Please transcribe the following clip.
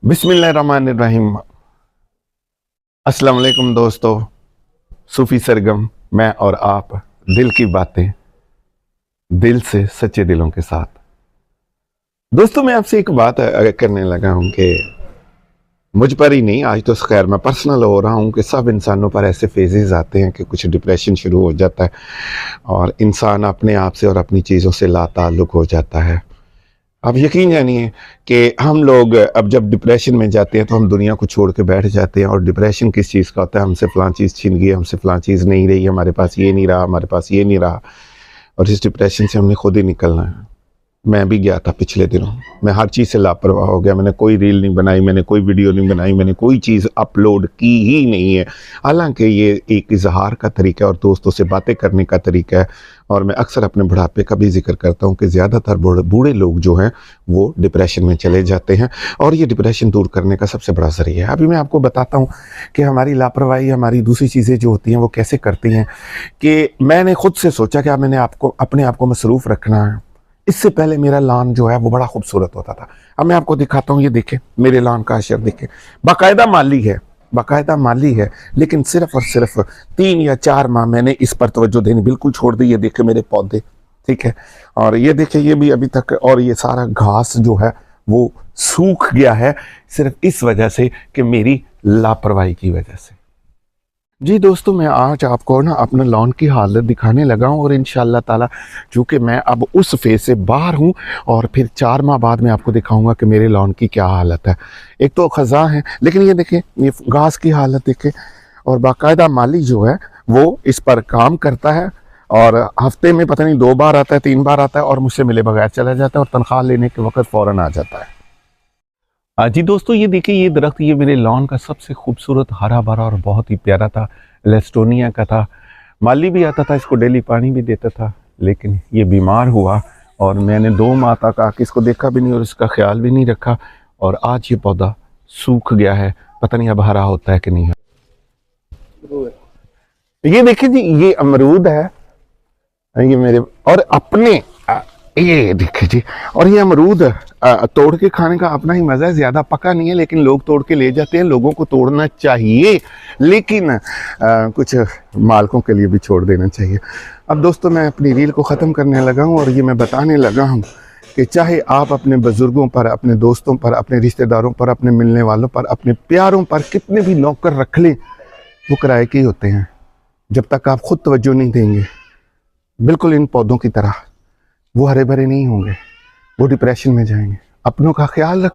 बिस्मिल्लाहिर्रहमानिर्रहीम। अस्सलाम वालेकुम दोस्तों, सूफी सरगम मैं और आप, दिल की बातें दिल से सच्चे दिलों के साथ। दोस्तों मैं आपसे एक बात करने लगा हूं कि मुझ पर ही नहीं, आज तो खैर मैं पर्सनल हो रहा हूं कि सब इंसानों पर ऐसे फेजेस आते हैं कि कुछ डिप्रेशन शुरू हो जाता है और इंसान अपने आप से और अपनी चीज़ों से लाताल्लुक हो जाता है। अब यकीन जानिए कि हम लोग अब जब डिप्रेशन में जाते हैं तो हम दुनिया को छोड़ के बैठ जाते हैं। और डिप्रेशन किस चीज़ का होता है? हमसे फ़लाँ चीज़ छिन गई, हमसे फ़लाँ चीज़ नहीं रही, हमारे पास ये नहीं रहा, हमारे पास ये नहीं रहा, और इस डिप्रेशन से हमने खुद ही निकलना है। मैं भी गया था पिछले दिनों, मैं हर चीज़ से लापरवाह हो गया। मैंने कोई रील नहीं बनाई, मैंने कोई वीडियो नहीं बनाई, मैंने कोई चीज़ अपलोड की ही नहीं है। हालांकि ये एक इजहार का तरीका और दोस्तों से बातें करने का तरीका है। और मैं अक्सर अपने बुढ़ापे का भी जिक्र करता हूँ कि ज़्यादातर बूढ़े लोग जो हैं वो डिप्रेशन में चले जाते हैं, और ये डिप्रेशन दूर करने का सबसे बड़ा ज़रिया है। अभी मैं आपको बताता हूँ कि हमारी लापरवाही, हमारी दूसरी चीज़ें जो होती हैं वो कैसे करती हैं। कि मैंने खुद से सोचा कि मैंने अपने आप को मसरूफ़ रखना है। इससे पहले मेरा लॉन जो है वो बड़ा खूबसूरत होता था। अब मैं आपको दिखाता हूँ, ये देखें मेरे लॉन का अशर देखें, बाकायदा माली है, लेकिन सिर्फ और सिर्फ 3 या 4 माह मैंने इस पर तवज्जो देनी बिल्कुल छोड़ दी। ये देखे मेरे पौधे, ठीक है, और ये देखे ये भी अभी तक, और ये सारा घास जो है वो सूख गया है सिर्फ इस वजह से कि मेरी लापरवाही की वजह से। जी दोस्तों, मैं आज आपको ना अपना लॉन की हालत दिखाने लगा हूँ, और इंशाअल्लाह ताला चूँकि मैं अब उस फेज से बाहर हूँ, और फिर 4 माह बाद मैं आपको दिखाऊंगा कि मेरे लॉन की क्या हालत है। एक तो ख़ज़ां है, लेकिन ये देखें ये घास की हालत देखें, और बाकायदा माली जो है वो इस पर काम करता है, और हफ्ते में पता नहीं 2 बार आता है, 3 बार आता है, और मुझसे मिले बगैर चला जाता है, और तनख्वाह लेने के वक्त फ़ौरन आ जाता है। जी दोस्तों, ये देखिए ये दरख्त, ये मेरे लॉन का सबसे खूबसूरत हरा भरा और बहुत ही प्यारा था, लेस्टोनिया का था। माली भी आता था, इसको डेली पानी भी देता था, लेकिन ये बीमार हुआ और मैंने 2 माह तक आके इसको देखा भी नहीं और इसका ख्याल भी नहीं रखा, और आज ये पौधा सूख गया है। पता नहीं अब हरा होता है कि नहीं है। ये देखिए जी, ये अमरूद है, ये मेरे और अपने ये देखिए जी, और ये अमरूद तोड़ के खाने का अपना ही मज़ा है। ज़्यादा पका नहीं है, लेकिन लोग तोड़ के ले जाते हैं। लोगों को तोड़ना चाहिए, लेकिन कुछ मालकों के लिए भी छोड़ देना चाहिए। अब दोस्तों मैं अपनी रील को ख़त्म करने लगा हूँ, और ये मैं बताने लगा हूँ कि चाहे आप अपने बुज़ुर्गों पर, अपने दोस्तों पर, अपने रिश्तेदारों पर, अपने मिलने वालों पर, अपने प्यारों पर कितने भी नौकर रख लें, वो किराए के ही होते हैं। जब तक आप खुद तवज्जो नहीं देंगे, बिल्कुल इन पौधों की तरह, वो हरे भरे नहीं होंगे, वो डिप्रेशन में जाएंगे। अपनों का ख्याल रख